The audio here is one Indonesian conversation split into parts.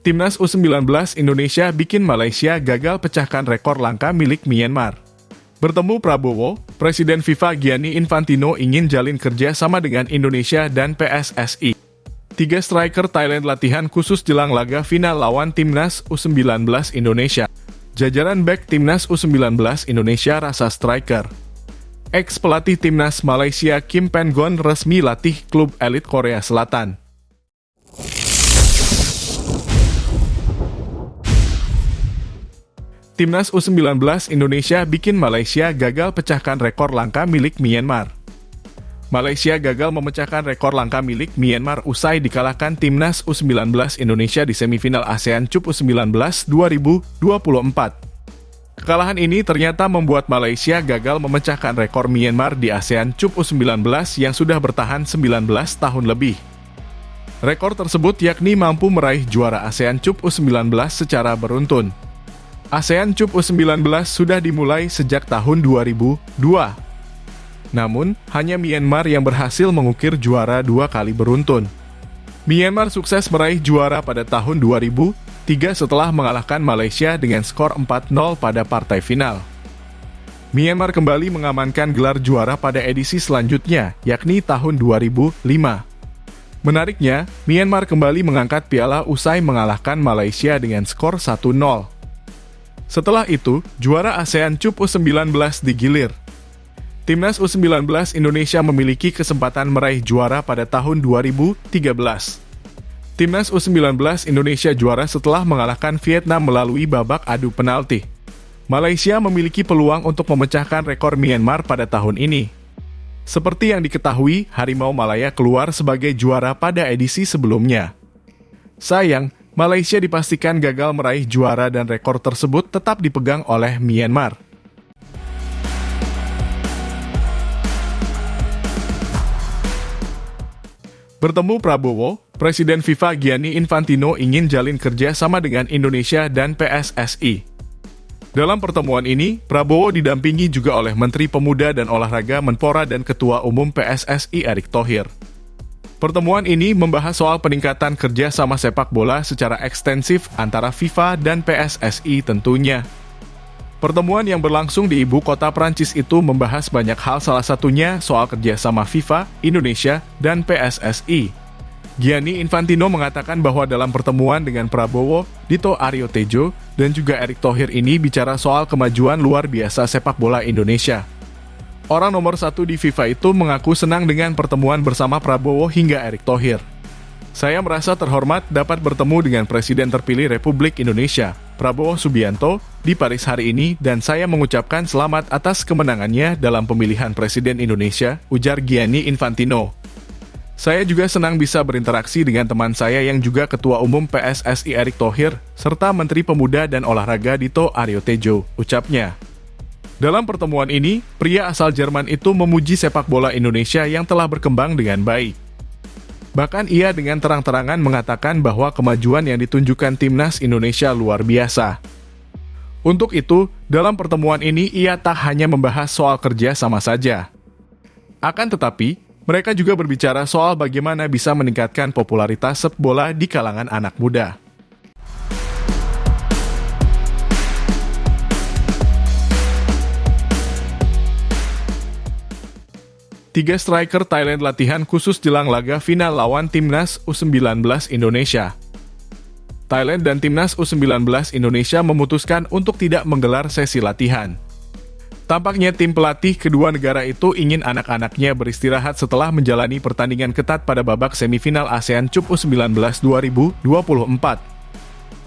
Timnas U19 Indonesia bikin Malaysia gagal pecahkan rekor langka milik Myanmar. Bertemu Prabowo, Presiden FIFA Gianni Infantino ingin jalin kerja sama dengan Indonesia dan PSSI. 3 striker Thailand latihan khusus jelang laga final lawan Timnas U19 Indonesia. Jajaran bek Timnas U19 Indonesia rasa striker. Ex-pelatih Timnas Malaysia Kim Pen-gon resmi latih klub elit Korea Selatan. Timnas U19 Indonesia bikin Malaysia gagal pecahkan rekor langka milik Myanmar. Malaysia gagal memecahkan rekor langka milik Myanmar usai dikalahkan Timnas U19 Indonesia di semifinal ASEAN Cup U19 2024. Kekalahan ini ternyata membuat Malaysia gagal memecahkan rekor Myanmar di ASEAN Cup U19 yang sudah bertahan 19 tahun lebih. Rekor tersebut yakni mampu meraih juara ASEAN Cup U19 secara beruntun. ASEAN Cup U19 sudah dimulai sejak tahun 2002. Namun, hanya Myanmar yang berhasil mengukir juara 2 kali beruntun. Myanmar sukses meraih juara pada tahun 2003 setelah mengalahkan Malaysia dengan skor 4-0 pada partai final. Myanmar kembali mengamankan gelar juara pada edisi selanjutnya, yakni tahun 2005. Menariknya, Myanmar kembali mengangkat piala usai mengalahkan Malaysia dengan skor 1-0. Setelah itu, juara ASEAN Cup U19 digilir. Timnas U19 Indonesia memiliki kesempatan meraih juara pada tahun 2013. Timnas U19 Indonesia juara setelah mengalahkan Vietnam melalui babak adu penalti. Malaysia memiliki peluang untuk memecahkan rekor Myanmar pada tahun ini. Seperti yang diketahui, Harimau Malaya keluar sebagai juara pada edisi sebelumnya. Sayang, Malaysia dipastikan gagal meraih juara dan rekor tersebut tetap dipegang oleh Myanmar. Bertemu Prabowo, Presiden FIFA Gianni Infantino ingin jalin kerja sama dengan Indonesia dan PSSI. Dalam pertemuan ini, Prabowo didampingi juga oleh Menteri Pemuda dan Olahraga Menpora dan Ketua Umum PSSI Erick Thohir. Pertemuan ini membahas soal peningkatan kerja sama sepak bola secara ekstensif antara FIFA dan PSSI tentunya. Pertemuan yang berlangsung di ibu kota Prancis itu membahas banyak hal, salah satunya soal kerjasama FIFA, Indonesia, dan PSSI. Gianni Infantino mengatakan bahwa dalam pertemuan dengan Prabowo, Dito Aryo Tejo, dan juga Erick Thohir ini bicara soal kemajuan luar biasa sepak bola Indonesia. Orang nomor 1 di FIFA itu mengaku senang dengan pertemuan bersama Prabowo hingga Erick Thohir. Saya merasa terhormat dapat bertemu dengan Presiden terpilih Republik Indonesia, Prabowo Subianto, di Paris hari ini dan saya mengucapkan selamat atas kemenangannya dalam pemilihan Presiden Indonesia, ujar Gianni Infantino. Saya juga senang bisa berinteraksi dengan teman saya yang juga Ketua Umum PSSI Erick Thohir, serta Menteri Pemuda dan Olahraga Dito Aryo Tejo, ucapnya. Dalam pertemuan ini, pria asal Jerman itu memuji sepak bola Indonesia yang telah berkembang dengan baik. Bahkan ia dengan terang-terangan mengatakan bahwa kemajuan yang ditunjukkan Timnas Indonesia luar biasa. Untuk itu, dalam pertemuan ini ia tak hanya membahas soal kerja sama saja. Akan tetapi, mereka juga berbicara soal bagaimana bisa meningkatkan popularitas sepak bola di kalangan anak muda. Tiga striker Thailand latihan khusus jelang laga final lawan Timnas U19 Indonesia. Thailand dan Timnas U19 Indonesia memutuskan untuk tidak menggelar sesi latihan. Tampaknya tim pelatih kedua negara itu ingin anak-anaknya beristirahat setelah menjalani pertandingan ketat pada babak semifinal ASEAN Cup U19 2024.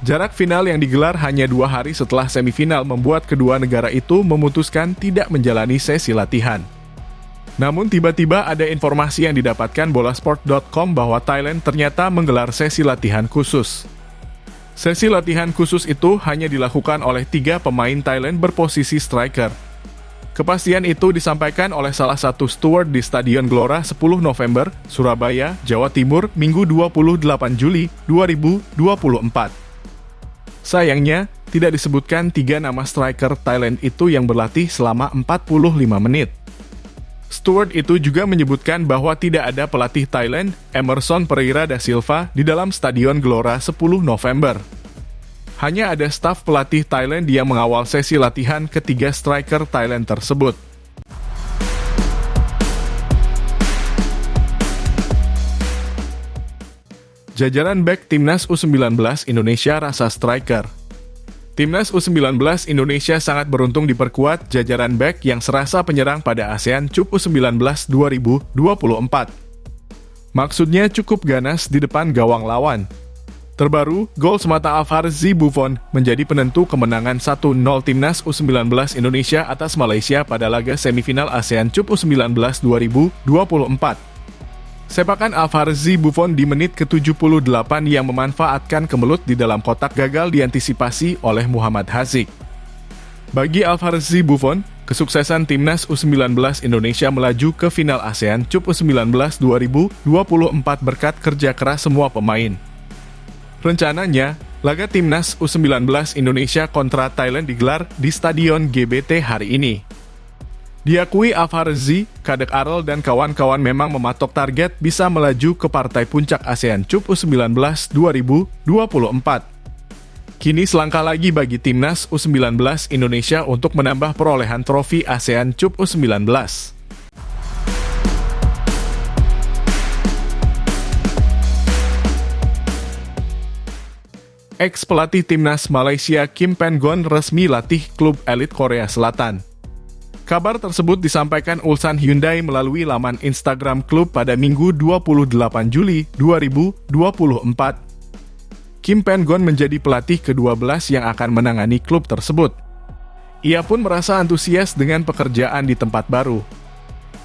Jarak final yang digelar hanya 2 hari setelah semifinal membuat kedua negara itu memutuskan tidak menjalani sesi latihan. Namun tiba-tiba ada informasi yang didapatkan bolasport.com bahwa Thailand ternyata menggelar sesi latihan khusus. Sesi latihan khusus itu hanya dilakukan oleh 3 pemain Thailand berposisi striker. Kepastian itu disampaikan oleh salah satu steward di Stadion Gelora 10 November, Surabaya, Jawa Timur, Minggu 28 Juli 2024. Sayangnya, tidak disebutkan 3 nama striker Thailand itu yang berlatih selama 45 menit. Steward itu juga menyebutkan bahwa tidak ada pelatih Thailand, Emerson Pereira da Silva, di dalam Stadion Gelora 10 November. Hanya ada staf pelatih Thailand yang mengawal sesi latihan ketiga striker Thailand tersebut. Jajaran bek Timnas U19 Indonesia rasa striker. Timnas U19 Indonesia sangat beruntung diperkuat jajaran bek yang serasa penyerang pada ASEAN Cup U19 2024. Maksudnya cukup ganas di depan gawang lawan. Terbaru, gol semata Alvarez Buffon menjadi penentu kemenangan 1-0 Timnas U19 Indonesia atas Malaysia pada laga semifinal ASEAN Cup U19 2024. Sepakan Alvarez Buffon di menit ke-78 yang memanfaatkan kemelut di dalam kotak gagal diantisipasi oleh Muhammad Hazik. Bagi Alvarez Buffon, kesuksesan Timnas U19 Indonesia melaju ke final ASEAN Cup U19 2024 berkat kerja keras semua pemain. Rencananya, laga Timnas U19 Indonesia kontra Thailand digelar di Stadion GBT hari ini. Diakui Alvarez, Kadek Arel dan kawan-kawan memang mematok target bisa melaju ke partai puncak ASEAN Cup U19 2024. Kini selangkah lagi bagi Timnas U19 Indonesia untuk menambah perolehan trofi ASEAN Cup U19. Ex-pelatih Timnas Malaysia Kim Pen Gon resmi latih klub elit Korea Selatan. Kabar tersebut disampaikan Ulsan Hyundai melalui laman Instagram klub pada Minggu 28 Juli 2024. Kim Pen Gon menjadi pelatih ke-12 yang akan menangani klub tersebut. Ia pun merasa antusias dengan pekerjaan di tempat baru.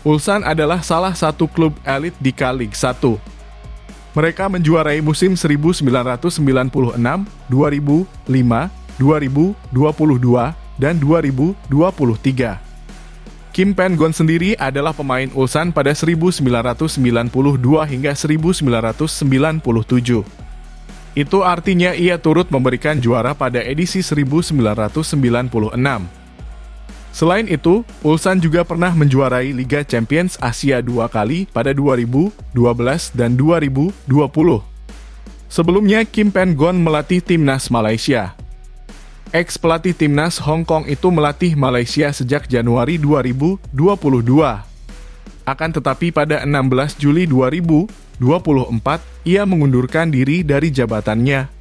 Ulsan adalah salah satu klub elit di K-League 1. Mereka menjuarai musim 1996, 2005, 2022, dan 2023. Kim Pen Gon sendiri adalah pemain Ulsan pada 1992 hingga 1997. Itu artinya ia turut memberikan juara pada edisi 1996. Selain itu, Ulsan juga pernah menjuarai Liga Champions Asia 2 kali pada 2012 dan 2020. Sebelumnya, Kim Pen Gon melatih Timnas Malaysia. Ex-pelatih Timnas Hong Kong itu melatih Malaysia sejak Januari 2022. Akan tetapi pada 16 Juli 2024, ia mengundurkan diri dari jabatannya.